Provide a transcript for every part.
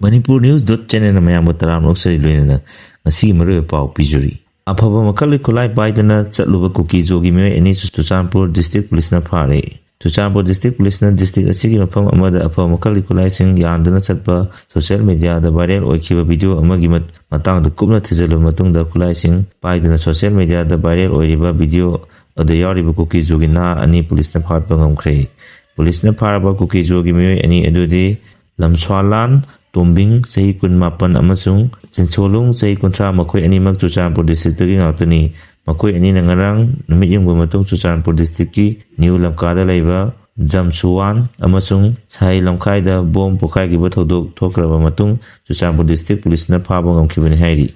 Manipur News channel na mayam taram oksari loina ngasi maru pau pijuri. Afaba makali kulai paidana chatluba kuki jogi me ani Chuchampur District Police na phare. Chuchampur District Police na district asigi mafam amada afaba makali kulai sing yandana chatpa social media da viral oikiba video amagi matang da kupna thijalu matungda kulai sing paidana social media da viral oiriba video ada yariba kuki jogi na ani police na phatpa ngamkhre. Police na pharaba kuki jogi me ani adudi Lamswalan Tombing Sahi Kun Mapan amasung Chinsolung Sahi Kuntra Makoi Animak Chuchampur District ki ngautani Makoi ani nangarang numit yung bumatung Chuchampur District ki New Lamkada laiba Jamsuwan amasung Sahi Lamkai da bom pokai ki bathodok thokraba matung Chuchampur District Police na phaba ngamkhibani hairi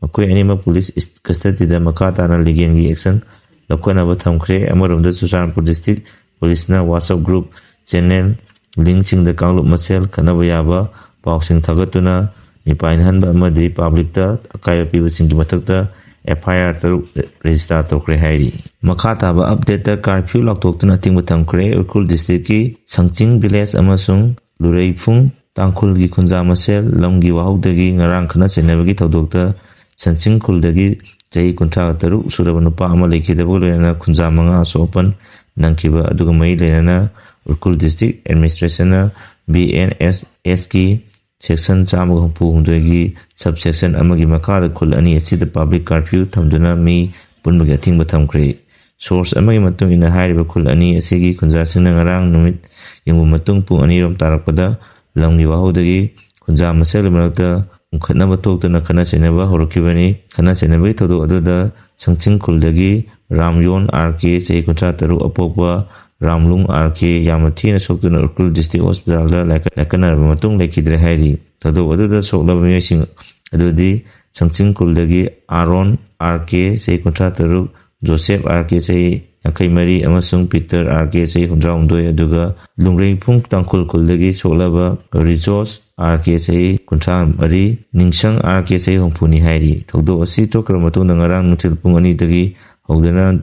Makoi animak police custody da makata na ligen gi action lokona ba thamkhre amaromda Chuchampur District Police na WhatsApp group channel link sing da kanglup masel kanaba yaba pausing thagatuna mipain hanba amadi public ta akaya piba sing mathakta FIR register tokre hairi makhata ba update ta curfew loktoktuna tingbu thamkre Urkhul district ki Sangching village amasung Lureifung Tangkhul gi khunja masel lamgi wahaudagi ngarang khana chenabagi thodokta Sangching khuldagi chahi kuntra taru suraba nupa ama lekhidabo lena khunja manga sopan nangkiba aduga mai lena Urkhul district administration na BNSS ki section chama pu hundegi subsection amagi makada khul ani asida public curfew thamduna mi punbagi athingba thamkre source amagi matung ina hairiba khul ani asigi khunja singna ngarang numit yengbu matung pu ani rom tarakpada lamgi wahodagi khunja masel marakta khatnaba toktuna khana chenaba horokibani khana chenabai thodo aduda Sangching khuldagi Ramyon RK sei kontra taru apokwa Ramlung RK Yamathi na soktuna Urkhul district hospital da lakana matung lekhidre hairi tado aduda soklaba miyasing adudi Sangching kuldagi Aaron RK sei kontra taru Joseph RK sei Yankai Mari amasung Peter RK sei 102 aduga Lungreifung Tangkhul kuldagi soklaba Rizos RK sei kontra Mari Ningsang RK sei hongphuni hairi thodo asi tokra matung ngarang nutil pung ani dagi hogdana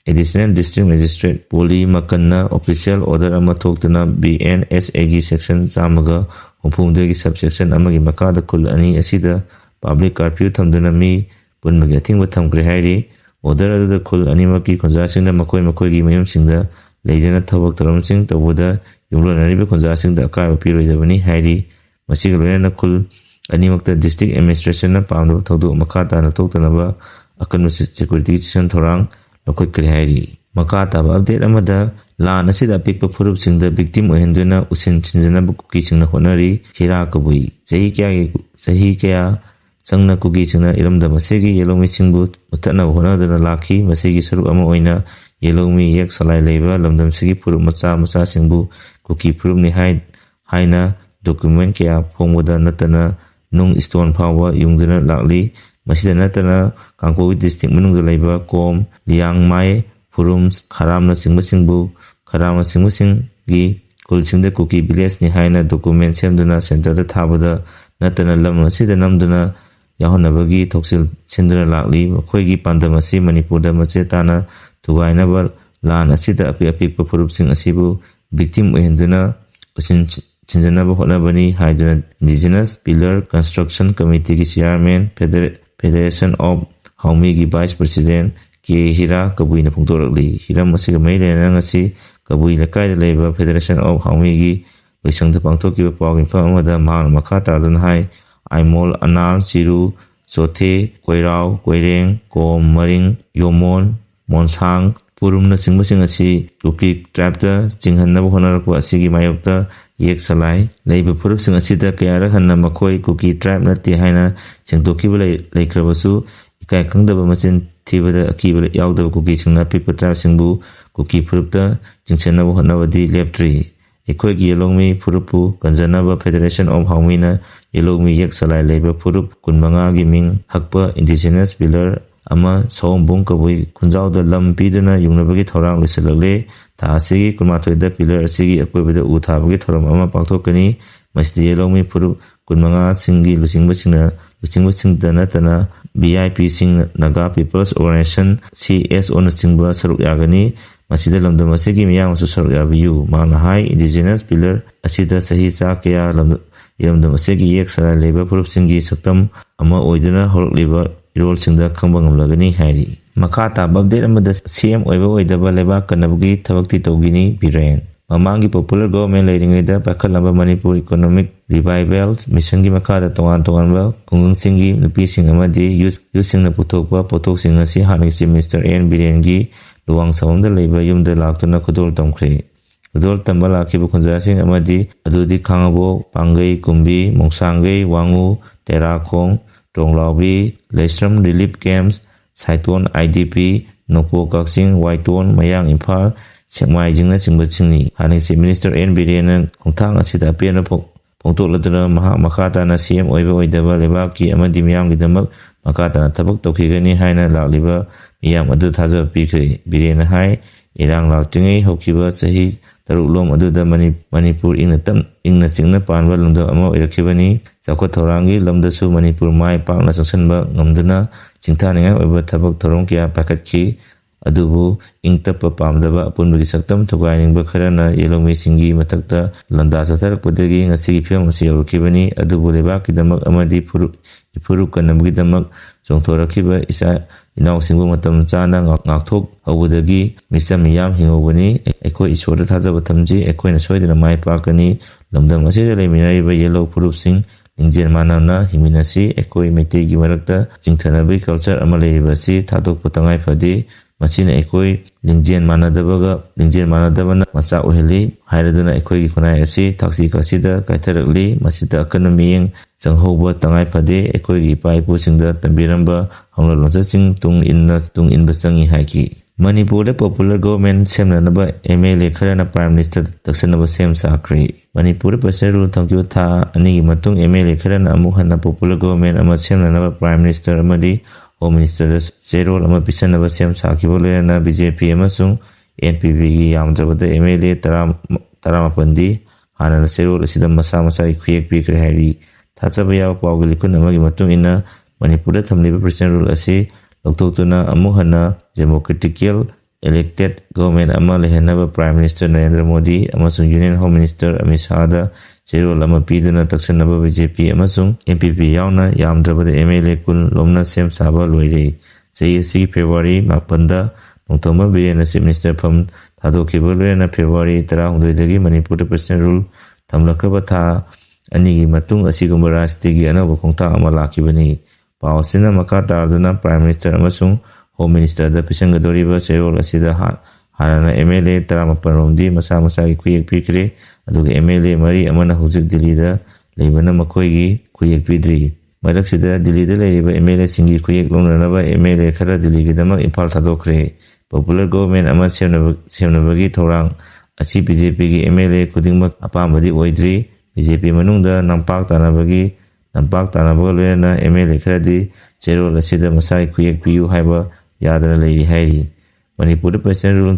Additional District Magistrate Poli Makanna Official Order ama thoktuna BNSA gi section chamaga hongphungdagi subsection amagi makada khul ani asida public curfew thamduna mi punmagi athingba thamkre hairi order adada khul ani maki khonjasingna makoi gi mayumsingda leidana thabak taramsing tawada yumlonariba khonjasingda akaiba piroidabani hairi masiga loyana khul ani makta district administration na pamdo thodu makata na toktanaba akanba security station thorang lokoi kri hairi makata ba update amada lan asida pikpa phurup singda victim ohenduna usin chinjana bu kuki singna honari hira kabui sahi kya sangna kuki singna iramda masegi yelomi singbu utana honadana lakhi masegi saruk ama oina yelomi yak salai leiba lamdam sigi phurup macha singbu kuki phurup ni haina document kya phongwada natana nung stone phawa yungduna lakli masida natana Kangpowi district manungda laiba Kom Liang Mai Purum Kharamna singbu Kharama sing gi kul singda kuki village ni haina document semduna center da thabada natana lam asida namduna yahonabagi thoksil sindra lakli khoigi pandamasi Manipur da machetana tugaina bar lan asida api purup sing asibu victim ohenduna usin chinjanaba honabani haiduna Indigenous Pillar Construction Committee ki chairman Federation of Haumi gi Vice President K. Hira Kabui na phungtorakli hiram asiga mai lena ngasi Kabui lakai da leiba Federation of Haumi gi loisangda pangthokiba pawgi pham amada mahang makha taduna hai Aimol Anal Chiru Chothe Koirao Koireng Kom Maring Yomon Monsang Purumna singmasing asi Kuki tribe da chinghanaba honarakwa asigi mayokta yek salai leiba phurup sing asida kayara hanna makoi Kuki tribe na ti haina chengtokiba leikrabasu ikai kangdaba machin thibada akiba yaudaba Kuki singna pipa tribe singbu Kuki phurupta chingchenaba honabadi leptri ekhoi yelongmi phurupu kanjanaba Federation of Haumi na yelongmi yek salai leiba phurup kunmanga gi ming hakpa Indigenous Pillar ama Sombung kabui kunjauda lam piduna yungnabagi thorang loisalakle tha asigi kunmathoida pillar asigi akoibada u thabagi thoram ama pangthokani masdi yelongmi phurup kunmanga singi luchingba singda natana BIP sing Naga People's Organization CSO na singba saruk yagani masida lamdam asigi miyang su saruk yabiyu mana hai Indigenous Pillar asida sahi sa kaya ꯏꯔꯝꯗꯝ ꯑꯁꯤꯒꯤ ꯌꯦꯛ ꯁꯂꯥꯏ ꯂꯩꯕ ꯐꯨꯔꯨꯞꯁꯤꯡꯒꯤ ꯁꯛꯇꯝ ꯑꯃ ꯑꯣꯏꯗꯨꯅ ꯍꯧꯔꯛꯂꯤꯕ ꯏꯔꯣꯜꯁꯤꯡꯗ ꯈꯪꯕ ꯉꯝꯂꯒꯅꯤ ꯍꯥꯏꯔꯤ꯫ ꯃꯈꯥ ꯇꯥꯕ ꯑꯞꯗꯦꯠ ꯑꯃꯗ ꯁꯤꯑꯦꯝ ꯑꯣꯏꯕ ꯑꯣꯏꯗꯕ ꯂꯩꯕꯥꯛ ꯀꯟꯅꯕꯒꯤ ꯊꯕꯛꯇꯤ ꯇꯧꯈꯤꯅꯤ ꯕꯤꯔꯦꯟ꯫ ꯃꯃꯥꯡꯒꯤ ꯄꯣꯄꯨꯂꯔ ꯒꯣꯚꯔꯟꯃꯦꯟꯠ ꯂꯩꯔꯤꯉꯩꯗ ꯄꯥꯏꯈꯠꯂꯝꯕ ꯃꯅꯤꯄꯨꯔ ꯏꯀꯣꯅꯣꯃꯤꯛ ꯔꯤꯚꯥꯏꯚꯦꯜ ꯃꯤꯁꯟꯒꯤ ꯃꯈꯥꯗ ꯇꯣꯉꯥꯟ ꯇꯣꯉꯥꯟꯕ ꯈꯨꯡꯒꯪꯁꯤꯡꯒꯤ ꯅꯨꯄꯤꯁꯤꯡ ꯑꯃꯗꯤ ꯌꯨꯠꯁꯤꯡꯅ ꯄꯨꯊꯣꯛꯄ ꯄꯣꯠꯊꯣꯛꯁꯤꯡ ꯑꯁꯤ ꯍꯥꯟꯅꯒꯤ ꯆꯤꯐ ꯃꯤꯅꯤꯁꯇꯔ ꯑꯦꯟ ꯕꯤꯔꯦꯟꯒꯤ ꯂꯨꯋꯥꯡꯁꯥꯡꯕꯝꯗ ꯂꯩꯕ ꯌꯨꯝꯗ ꯂꯥꯛꯇꯨꯅ ꯈꯨꯗꯣꯜ ꯇꯝꯈ꯭ꯔꯦ꯫ ꯈꯨꯗꯣꯜ ꯇꯝꯕ ꯂꯥꯛꯈꯤꯕ ꯈꯨꯟꯖꯥꯁꯤꯡ ꯑꯗꯨꯗꯤ ꯈꯥꯡꯉꯕꯣꯛ, ꯄꯥꯡꯒꯩ, ꯀꯨꯝꯕꯤ, ꯃꯣꯡꯁꯥꯡꯒꯩ, ꯋꯥꯡꯉꯨ, ꯇꯦꯔꯥꯈꯣꯡ, ꯇꯣꯡꯂꯥꯎꯕꯤ, ꯂꯩꯁ꯭ꯔꯝ ꯔꯤꯂꯤꯐ ꯀꯦꯝꯞꯁ, ꯁꯥꯏꯇꯣꯟ IDP, ꯅꯣꯡꯄꯣꯛ ꯀꯛꯆꯤꯡ, ꯋꯥꯏꯇꯣꯟ, ꯃꯌꯥꯡ ꯏꯝꯐꯥꯜ, ꯁꯦꯛꯃꯥꯏꯖꯤꯡꯅꯆꯤꯡꯕꯁꯤꯡꯅꯤ꯫ ꯍꯥꯟꯅꯒꯤ ꯆꯤꯐ ꯃꯤꯅꯤꯁꯇꯔ ꯑꯦꯟ ꯕꯤꯔꯦꯟꯅ ꯈꯣꯡꯊꯥꯡ ꯑꯁꯤꯗ ꯑꯄꯦꯟꯕ ꯐꯣꯡꯗꯣꯛꯂꯗꯨꯅ ꯃꯍꯥꯛ ꯃꯈꯥ ꯇꯥꯅ ꯁꯤꯑꯦꯝ ꯑꯣꯏꯕ ꯑꯣꯏꯗꯕ ꯂꯩꯕꯥꯛꯀꯤ ꯑꯃꯗꯤ ꯃꯤꯌꯥꯝꯒꯤꯗꯃꯛ ꯃꯈꯥ ꯇꯥꯅ ꯊꯕꯛ ꯇꯧꯈꯤꯒꯅꯤ ꯍꯥꯏꯅ ꯂꯥꯛꯂꯤꯕ ꯃꯤꯌꯥꯝ ꯑꯗꯨ ꯊꯥꯖꯕ ꯄꯤꯈ꯭ꯔꯦ꯫ ꯕꯤꯔꯦꯟꯅ ꯍꯥꯏ ꯏꯔꯥꯡ ꯂꯥꯛꯇ꯭ꯔꯤꯉꯩ ꯍꯧꯈꯤꯕ ꯆꯍꯤ 6ꯂꯣꯝ ꯑꯗꯨꯗ ꯃꯅꯤꯄꯨꯔ ꯏꯪꯅ ꯆꯤꯡꯅ ꯄꯥꯟꯕ ꯂꯝꯗꯝ ꯑꯃ ꯑꯣꯏꯔꯛꯈꯤꯕꯅꯤ꯫ ꯆꯥꯎꯈꯠ ꯊꯧꯔꯥꯡꯒꯤ ꯂꯝꯗꯁꯨ ꯃꯅꯤꯄꯨꯔ ꯃꯥꯏ ꯄꯥꯛꯅ ꯆꯪꯁꯤꯟꯕ ꯉꯝꯗꯨꯅ ꯁꯤꯡꯊꯥꯅꯤꯡꯉꯥꯏ ꯑꯣꯏꯕ ꯊꯕꯛ ꯊꯧꯔꯝ ꯀꯌꯥ ꯄꯥꯏꯈꯠꯈꯤ꯫ ꯑꯗꯨꯕꯨ ꯏꯪꯇꯞꯄ ꯄꯥꯝꯗꯕ ꯑꯄꯨꯟꯕꯒꯤ ꯁꯛꯇꯝ ꯊꯨꯒꯥꯏꯅꯤꯡꯕ ꯈꯔꯅ ꯌꯦꯜꯂꯧꯃꯤꯁꯤꯡꯒꯤ ꯃꯊꯛꯇ ꯂꯥꯟꯗꯥ ꯆꯠꯊꯔꯛꯄꯗꯒꯤ ꯉꯁꯤꯒꯤ ꯐꯤꯚꯝ ꯑꯁꯤ ꯌꯧꯔꯛꯈꯤꯕꯅꯤ꯫ ꯑꯗꯨꯕꯨ ꯂꯩꯕꯥꯛꯀꯤꯗꯃꯛ ꯑꯃꯗꯤ ꯏꯐꯨꯔꯨꯞ ꯀꯟꯅꯕꯒꯤꯗꯃꯛ ꯆꯣꯡꯊꯣꯔꯛꯈꯤꯕ ꯏꯆꯥ ꯏꯅꯥꯎꯁꯤꯡꯕꯨ ꯃꯇꯝ ꯆꯥꯅ ꯉꯥꯛꯊꯣꯛꯍꯧꯕꯗꯒꯤ ꯃꯤꯆꯝ ꯃꯤꯌꯥꯝ ꯍꯤꯡꯍꯧꯕꯅꯤ꯫ ꯑꯩꯈꯣꯏ ꯏꯁꯣꯔꯗ ꯊꯥꯖꯕ ꯊꯝꯖꯩ ꯑꯩꯈꯣꯏꯅ ꯁꯣꯏꯗꯅ ꯃꯥꯏ ꯄꯥꯛꯀꯅꯤ꯫ ꯂꯝꯗꯝ ꯑꯁꯤꯗ ꯂꯩꯃꯤꯟꯅꯔꯤꯕ ꯌꯦꯜꯂꯧ ꯐꯨꯔꯨꯞꯁꯤꯡ ꯂꯤꯡꯖꯦꯜ ꯃꯥꯟꯅꯅ ꯍꯤꯡꯃꯤꯟꯅꯁꯤ꯫ ꯑꯩꯈꯣꯏ ꯃꯩꯇꯩꯒꯤ ꯃꯔꯛꯇ ꯆꯤꯡꯊꯅꯕꯒꯤ ꯀꯜꯆꯔ ꯑꯃ ꯂꯩꯔꯤꯕ ꯑꯁꯤ ꯊꯥꯗꯣꯛꯄ ꯇꯉꯥꯏ ꯐꯗꯦ꯫ ꯃꯁꯤꯅ ꯑꯩꯈꯣꯏ ꯂꯤꯡꯖꯦꯜ ꯃꯥꯟꯅꯗꯕꯅ ꯃꯆꯥꯛ ꯑꯣꯏꯍꯜꯂꯤ ꯍꯥꯏꯔꯗꯨꯅ ꯑꯩꯈꯣꯏꯒꯤ ꯈꯨꯟꯅꯥꯏ ꯑꯁꯤ ꯊꯛꯁꯤ ꯈꯥꯁꯤꯗ ꯀꯥꯏꯊꯔꯛꯂꯤ꯫ ꯃꯁꯤꯗ ꯑꯀꯟꯕ ꯃꯤꯠꯌꯦꯡ ꯆꯪꯍꯧꯕ ꯇꯉꯥいꯐꯗꯦ꯫ ꯑꯩꯈꯣꯏꯒꯤ ꯏꯄꯥ ꯏꯄꯨꯁꯤꯡꯗ ꯇꯝꯕꯤꯔꯝꯕ ꯍꯧꯅ ꯂꯣꯟꯆꯠꯁꯤꯡ ꯇꯨꯡ ꯏꯟꯕ ꯆꯪꯏ ꯍꯥꯏꯈꯤ꯫ ꯃꯅꯤꯄꯨꯔꯗ ꯄꯣꯄꯨꯂꯔ ꯒꯣꯚꯔꯟꯃꯦꯟꯠ ꯁꯦꯝꯅꯅꯕ MLA ꯈꯔꯅ ꯄ꯭ꯔꯥꯏꯝ ꯃꯤꯅꯤꯁꯇꯔꯗ ꯇꯛꯁꯟꯅꯕ ꯁꯦꯝ ꯁꯥꯈ꯭ꯔꯦ꯫ ꯃꯅꯤꯄꯨꯔꯗ ꯄꯔꯁꯣꯅꯦꯜ ꯔꯨꯜ ꯊꯝꯈꯤꯕ ꯊꯥ 2ꯒꯤ ꯃꯇꯨꯡ MLA ꯈꯔꯅ ꯑꯃꯨꯛ ꯍꯟꯅ ꯄꯣꯄꯨꯂꯔ ꯒꯣꯚꯔꯟꯃꯦꯟꯠ ꯑꯃ ꯁꯦꯝꯅꯅꯕ ꯄ꯭ꯔꯥꯏꯝ ꯃꯤꯅꯤꯁꯇꯔ ꯑꯃꯗꯤ ꯍꯣꯝ ꯃꯤꯅꯤꯁꯇꯔꯗ ꯆꯦꯔꯣꯜ ꯑꯃ ꯄꯤꯁꯟꯅꯕ ꯁꯦꯝ ꯁꯥꯈꯤꯕ ꯂꯣꯏꯅꯅ BJP ꯑꯃꯁꯨꯡ NPPꯒꯤ ꯌꯥꯝꯗ꯭ꯔꯕꯗ MLA 19ꯗꯤ ꯍꯥꯟꯅꯅ ꯆꯦꯔꯣꯜ ꯑꯁꯤꯗ ꯃꯁꯥ ꯃꯁꯥꯒꯤ ꯈꯨꯌꯦꯛ ꯄꯤꯈ꯭ꯔꯦ ꯍꯥꯏꯔꯤ꯫ ꯊꯥꯖꯕ ꯌꯥꯕ ꯄꯥꯎꯒꯤ ꯂꯤꯈꯨꯟ ꯑꯃꯒꯤ ꯃꯇꯨꯡ ꯏꯟꯅ ꯃꯅꯤꯄꯨꯔꯗ ꯊꯝꯂꯤꯕ ꯄꯔꯁꯣꯅꯦꯜ ꯔꯨꯜ ꯑꯁꯤ ꯂꯧꯊꯣꯛꯇꯨꯅ ꯑꯃꯨꯛ ꯍꯟꯅ ꯗꯦꯃꯣꯀ꯭ꯔꯦꯇꯤꯀꯦꯜ ꯏꯂꯦꯛꯇꯦꯗ ꯒꯣꯚꯔꯟꯃꯦꯟꯠ ꯑꯃ ꯂꯩꯍꯟꯅꯕ ꯄ꯭ꯔꯥꯏꯝ ꯃꯤꯅꯤꯁꯇꯔ ꯅꯔꯦꯟꯗ꯭ꯔ ꯃꯣꯗꯤ ꯑꯃꯁꯨꯡ ꯌꯨꯅꯤꯌꯟ ꯍꯣꯝ ꯃꯤꯅꯤꯁꯇꯔ ꯑꯃꯤꯠ ꯁꯥꯍꯗ ꯆꯦꯔꯣꯜ ꯑꯃ ꯄꯤꯗꯨꯅ ꯇꯛꯁꯟꯅꯕ BJP ꯑꯃꯁꯨꯡ NPP ꯌꯥꯎꯅ ꯌꯥꯝꯗ꯭ꯔꯕꯗ MLA 10 ꯂꯣꯝꯅ ꯁꯦꯝ ꯁꯥꯕ ꯂꯣꯏꯔꯦ꯫ ꯆꯍꯤ ꯑꯁꯤꯒꯤ ꯐꯦꯕ꯭ꯔꯨꯋꯥꯔꯤ 7ꯗ ꯅꯣꯡꯊꯣꯝꯕꯝ ꯕꯤꯔꯦꯟꯅ ꯆꯤꯐ ꯃꯤꯅꯤꯁꯇꯔ ꯐꯝ ꯊꯥꯗꯣꯛꯈꯤꯕ ꯂꯣꯏꯅꯅ ꯐꯦꯕ꯭ꯔꯨꯋꯥꯔꯤ 16ꯗꯒꯤ ꯃꯅꯤꯄꯨꯔꯗ ꯄꯔꯁꯣꯅꯦꯜ ꯔꯨꯜ ꯊꯝꯂꯛꯈ꯭ꯔꯕ ꯊꯥ 2ꯒꯤ ꯃꯇꯨꯡ ꯑꯁꯤꯒꯨꯝꯕ ꯔꯥꯖꯅꯤꯇꯤꯒꯤ ꯑꯅꯧꯕ ꯈꯣꯡꯊꯥꯡ ꯑꯃ ꯂꯥꯛꯈꯤꯕꯅꯤ꯫ ꯄꯥꯎ ꯑꯁꯤꯅ ꯃꯈꯥ ꯇꯥꯔꯗꯨꯅ ꯄ꯭ꯔꯥꯏꯝ ꯃꯤꯅꯤꯁꯇꯔ ꯑꯃꯁꯨꯡ ꯍꯣꯝ ꯃꯤꯅꯤꯁꯇꯔꯗ ꯄꯤꯁꯟꯒꯗꯧꯔꯤꯕ ꯆꯦꯔꯣꯜ ꯑꯁꯤꯗ ꯍꯥꯟꯅꯅ MLA 18ꯔꯣꯝꯗꯤ ꯃꯁꯥ ꯃꯁꯥꯒꯤ ꯈꯨꯌꯦꯛ ꯄꯤꯈ꯭ꯔꯦ꯫ ꯑꯗꯨꯒ MLA 4 ꯑꯃꯅ ꯍꯧꯖꯤꯛ ꯗꯤꯜꯂꯤꯗ ꯂꯩꯕꯅ ꯃꯈꯣꯏꯒꯤ ꯈꯨꯌꯦꯛ ꯄꯤꯗ꯭ꯔꯤ꯫ ꯃꯔꯛꯁꯤꯗ ꯗꯤꯜꯂꯤꯗ ꯂꯩꯔꯤꯕ MLAꯁꯤꯡꯒꯤ ꯈꯨꯌꯦꯛ ꯂꯧꯅꯅꯕ MLA ꯈꯔ ꯗꯤꯜꯂꯤꯒꯤꯗꯃꯛ ꯏꯝꯐꯥꯜ ꯊꯥꯗꯣꯛꯈ꯭ꯔꯦ꯫ ꯄꯣꯄꯨꯂꯔ ꯒꯣꯚꯔꯟꯃꯦꯟꯠ ꯑꯃ ꯁꯦꯝꯅꯕꯒꯤ ꯊꯧꯔꯥꯡ ꯑꯁꯤ BJPꯒꯤ MLA ꯈꯨꯗꯤꯡꯃꯛ ꯑꯄꯥꯝꯕꯗꯤ ꯑꯣꯏꯗ꯭ꯔꯤ꯫ BJP ꯃꯅꯨꯡꯗ ꯅꯝꯄꯥꯛ ꯇꯥꯟꯅꯕꯒ ꯂꯣꯏꯅꯅ MLA ꯈꯔꯗꯤ ꯆꯦꯔꯣꯜ ꯑꯁꯤꯗ ꯃꯁꯥꯒꯤ ꯈꯨꯌꯦꯛ ꯄꯤꯌꯨ ꯍꯥꯏꯕ ꯌꯥꯗꯅ ꯂꯩꯔꯤ ꯍꯥꯏꯔꯤ꯫ ꯃꯅꯤꯄꯨꯔꯗ ꯄꯔꯁꯣꯅꯦꯜ ꯔꯨꯜ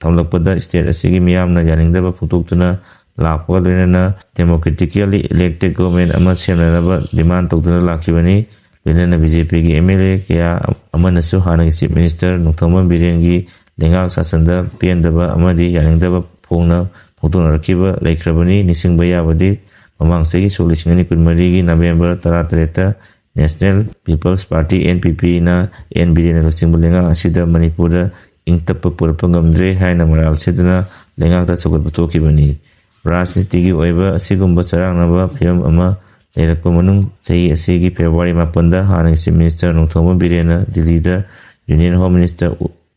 ꯊꯝꯂꯛꯄꯗ ꯁ꯭ꯇꯦꯠ ꯑꯁꯤꯒꯤ ꯃꯤꯌꯥꯝꯅ ꯌꯥꯅꯤꯡꯗꯕ ꯐꯣꯡꯗꯣꯛꯇꯨꯅ ꯂꯥꯛꯄꯒ ꯂꯣꯏꯅꯅ ꯗꯦꯃꯣꯀ꯭ꯔꯦꯇꯤꯀꯦꯜꯂꯤ ꯏꯂꯦꯛꯇꯦꯗ ꯒꯣꯚꯔꯟꯃꯦꯟꯠ ꯑꯃ ꯁꯦꯝꯅꯅꯕ ꯗꯤꯃꯥꯟꯗ ꯇꯧꯗꯨꯅ ꯂꯥꯛꯈꯤꯕꯅꯤ꯫ ꯂꯣꯏꯅꯅ BJPꯒꯤ MLA ꯀꯌꯥ ꯑꯃꯅꯁꯨ ꯍꯥꯟꯅꯒꯤ ꯆꯤꯐ ꯃꯤꯅꯤꯁꯇꯔ ꯅꯣꯡꯊꯣꯝꯕꯝ ꯕꯤꯔꯦꯟꯒꯤ ꯂꯩꯉꯥꯛ ꯁꯥꯁꯟꯗ ꯄꯦꯟꯗꯕ ꯑꯃꯗꯤ ꯌꯥꯅꯤꯡꯗꯕ ꯐꯣꯡꯗꯣꯛꯅꯔꯛꯈꯤꯕ ꯂꯩꯈ꯭ꯔꯕꯅꯤ꯫ ꯅꯤꯡꯁꯤꯡꯕ ꯌꯥꯕꯗꯤ ꯃꯃꯥꯡ ꯆꯍꯤ ꯁꯣꯛ 2024ꯒꯤ ꯅꯕꯦꯝꯕꯔ 18ꯗ ꯅꯦꯁꯅꯦꯜ ꯄꯤꯄꯜꯁ ꯄꯥꯔꯇꯤ NPPꯅ ꯑꯦꯟ ꯕꯤꯔꯦꯟꯅ ꯂꯨꯆꯤꯡꯕ ꯂꯩꯉꯥꯛ ꯑꯁꯤꯗ ꯃꯅꯤꯄꯨꯔꯗ ꯏꯪꯇꯞꯄ ꯄꯨꯔꯛꯄ ꯉꯝꯗ꯭ꯔꯦ ꯍꯥꯏꯅ ꯃꯔꯥꯜ ꯁꯤꯗꯨꯅ ꯂꯩꯉꯥꯛꯇ ꯁꯧꯒꯠꯄ ꯊꯣꯛꯈꯤꯕꯅꯤ꯫ ꯔꯥꯖꯅꯤꯇꯤꯒꯤ ꯑꯣꯏꯕ ꯑꯁꯤꯒꯨꯝꯕ ꯆꯔꯥꯡꯅꯕ ꯐꯤꯚꯝ ꯑꯃ ꯂꯩꯔꯛꯄ ꯃꯅꯨꯡ ꯆꯍꯤ ꯑꯁꯤꯒꯤ ꯐꯦꯕ꯭ꯔꯨꯋꯥꯔꯤ 8ꯗ ꯍꯥꯟꯅꯒꯤ ꯆꯤꯐ ꯃꯤꯅꯤꯁꯇꯔ ꯅꯣꯡꯊꯣꯝꯕꯝ ꯕꯤꯔꯦꯟꯅ ꯗꯤꯜꯂꯤꯗ ꯌꯨꯅꯤꯌꯟ ꯍꯣꯝ ꯃꯤꯅꯤꯁꯇꯔ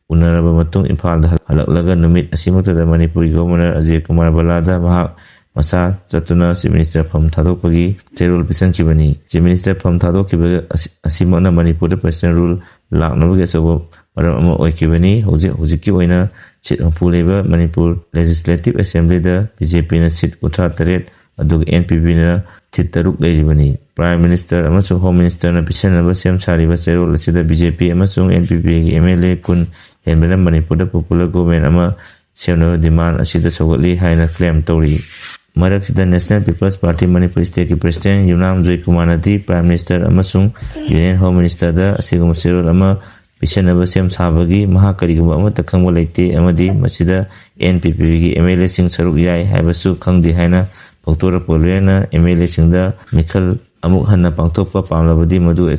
ꯎꯅꯔꯕ ꯃꯇꯨꯡ ꯏꯝꯐꯥꯜꯗ ꯍꯜꯂꯛꯂꯒ ꯅꯨꯃꯤꯠ ꯑꯁꯤꯃꯛꯇꯗ ꯃꯅꯤꯄꯨꯔꯒꯤ ꯒꯚꯔꯅꯔ ꯑꯖꯌ ꯀꯨꯃꯥꯔ ꯚꯜꯂꯥꯗ ꯃꯍꯥꯛ ꯃꯁꯥ ꯆꯠꯇꯨꯅ ꯆꯤꯐ ꯃꯤꯅꯤꯁꯇꯔ ꯐꯝ ꯊꯥꯗꯣꯛꯄꯒꯤ ꯆꯦꯔꯣꯜ ꯄꯤꯁꯟꯈꯤꯕꯅꯤ꯫ ꯆꯤꯐ ꯃꯤꯅꯤꯁꯇꯔ ꯐꯝ ꯊꯥꯗꯣꯛꯈꯤꯕ ꯑꯁꯤꯃꯛꯅ ꯃꯅꯤꯄꯨꯔꯗ ꯄꯔꯁꯣꯅꯦꯜ ꯔꯨꯜ ꯂꯥꯛꯅꯕꯒꯤ ꯑꯆꯧꯕ ꯃꯔꯝ ꯑꯃ ꯑꯣꯏꯈꯤꯕꯅꯤ꯫ ꯍꯧꯖꯤꯛꯀꯤ ꯑꯣꯏꯅ ꯁꯤꯠ 40 ꯂꯩꯕ ꯃꯅꯤꯄꯨꯔ ꯂꯦꯖꯤꯁꯂꯦꯇꯤꯚ ꯑꯦꯁꯦꯝꯕ꯭ꯂꯤꯗ BJPꯅ ꯁꯤꯠ 38 ꯑꯗꯨꯒ NPPꯅ ꯁꯤꯠ 6 ꯂꯩꯔꯤꯕꯅꯤ꯫ ꯄ꯭ꯔꯥꯏꯝ ꯃꯤꯅꯤꯁꯇꯔ ꯑꯃꯁꯨꯡ ꯍꯣꯝ ꯃꯤꯅꯤꯁꯇꯔꯅ ꯄꯤꯁꯟꯅꯕ ꯁꯦꯝ ꯁꯥꯔꯤꯕ ꯆꯦꯔꯣꯜ ꯑꯁꯤꯗ BJP ꯑꯃꯁꯨꯡ NPPꯒꯤ MLA 10 ꯍꯦꯟꯕꯅ ꯃꯅꯤꯄꯨꯔꯗ ꯄꯣꯄꯨꯂꯔ ꯒꯣꯚꯔꯟꯃꯦꯟꯠ ꯑꯃ ꯁꯦꯝꯅꯕ ꯗꯤꯃꯥꯟꯗ ꯑꯁꯤꯗ ꯁꯧꯒꯠꯂꯤ ꯍꯥꯏꯅ ꯀ꯭ꯂꯦꯝ ꯇꯧꯔꯤ꯫ ꯃꯔꯛꯁꯤꯗ ꯅꯦꯁꯅꯦꯜ ꯄꯤꯄꯜꯁ ꯄꯥꯔꯇꯤ ꯃꯅꯤꯄꯨꯔ ꯁ꯭ꯇꯦꯠꯀꯤ ꯄ꯭ꯔꯁꯤꯗꯦꯟꯠ ꯌꯨꯝꯅꯥꯝ ꯖꯣꯏꯀꯨꯃꯥꯔꯅꯗꯤ ꯄ꯭ꯔꯥꯏꯝ ꯃꯤꯅꯤꯁꯇꯔ ꯑꯃꯁꯨꯡ ꯌꯨꯅꯤꯌꯟ ꯍꯣꯝ ꯃꯤꯅꯤꯁꯇꯔꯗ ꯑꯁꯤꯒꯨꯝꯕ ꯆꯦꯔꯣꯜ ꯑꯃ ꯄꯤꯁꯟꯅꯕ ꯁꯦꯝ ꯁꯥꯕꯒꯤ ꯃꯍꯥꯛ ꯀꯔꯤꯒꯨꯝꯕ ꯑꯃꯠꯇ ꯈꯪꯕ ꯂꯩꯇꯦ ꯑꯃꯗꯤ ꯃꯁꯤꯗ NPPꯒꯤ MLAꯁꯤꯡ ꯁꯔꯨꯛ ꯌꯥꯏ ꯍꯥꯏꯕꯁꯨ ꯈꯪꯗꯦ ꯍꯥꯏꯅ ꯐꯣꯡꯗꯣꯔꯛꯄ ꯂꯣꯏꯅꯅ MLA-ꯁꯤꯡꯗ ꯃꯤꯈꯜ ꯑꯃꯨꯛ ꯍꯟꯅ ꯄꯥꯡꯊꯣꯛꯄ ꯄꯥꯝꯂꯕꯗꯤ ꯃꯗꯨ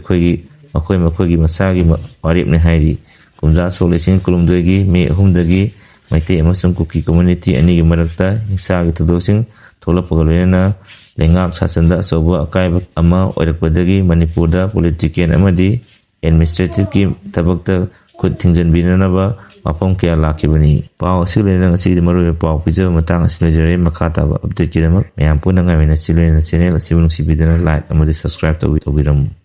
ꯃꯈꯣꯏꯒꯤ ꯃꯁꯥꯒꯤ ꯋꯥꯔꯦꯞꯅꯤ ꯍꯥꯏꯔꯤ꯫ ꯀꯨꯝꯖꯥ ꯁꯣꯛ 2019ꯒꯤ ꯃꯦ 3ꯗꯒꯤ ꯃꯩꯇꯩ ꯑꯃꯁꯨꯡ ꯀꯨꯀꯤ ꯀꯝꯃ꯭ꯌꯨꯅꯤꯇꯤ ꯑꯅꯤꯒꯤ ꯃꯔꯛꯇ ꯍꯤꯡꯁꯥꯒꯤ ꯊꯧꯗꯣꯛꯁꯤꯡ ꯊꯣꯛꯂꯛꯄꯒ ꯂꯣꯏꯅꯅ ꯂꯩꯉꯥꯛ ꯁꯥꯁꯟꯗ ꯑꯆꯧꯕ ꯑꯀꯥꯏꯕ ꯑꯃ ꯑꯣꯏꯔꯛꯄꯗꯒꯤ ꯃꯅꯤꯄꯨꯔꯗ ꯄꯣꯂꯤꯇꯤꯀꯦꯜ ꯑꯃꯗꯤ ꯑꯦꯗꯃꯤꯅꯤꯁꯇ꯭ꯔꯦꯇꯤꯚꯀꯤ ꯊꯕꯛꯇ ꯈꯨꯠ ꯊꯤꯡꯖꯤꯟꯕꯤꯅꯅꯕ ꯋꯥꯐꯝ ꯀꯌꯥ ꯂꯥꯛꯈꯤꯕꯅꯤ꯫ ꯄꯥꯎ ꯑꯁꯤꯒ ꯂꯣꯏꯅꯅ ꯉꯁꯤꯒꯤꯗꯤ ꯃꯔꯨꯑꯣꯏꯕ ꯄꯥꯎ ꯄꯤꯖꯕ ꯃꯇꯥꯡ ꯑꯁꯤ ꯂꯣꯏꯖꯔꯦ꯫ ꯃꯈꯥ ꯇꯥꯕ ꯑꯞꯗꯦꯠꯀꯤꯗꯃꯛ ꯃꯌꯥꯝ ꯄꯨꯟꯅ ꯉꯥꯏꯃꯤꯟꯅꯁꯤ꯫ ꯂꯣꯏꯅꯅ ꯆꯦꯅꯦꯜ ꯑꯁꯤꯕꯨ ꯅꯨꯡꯁꯤꯕꯤꯗꯨꯅ ꯂꯥꯏꯛ ꯑꯃꯗꯤ ꯁꯕꯁꯀ꯭ꯔꯥꯏꯕ ꯇꯧꯕꯤꯔꯝꯃꯨ꯫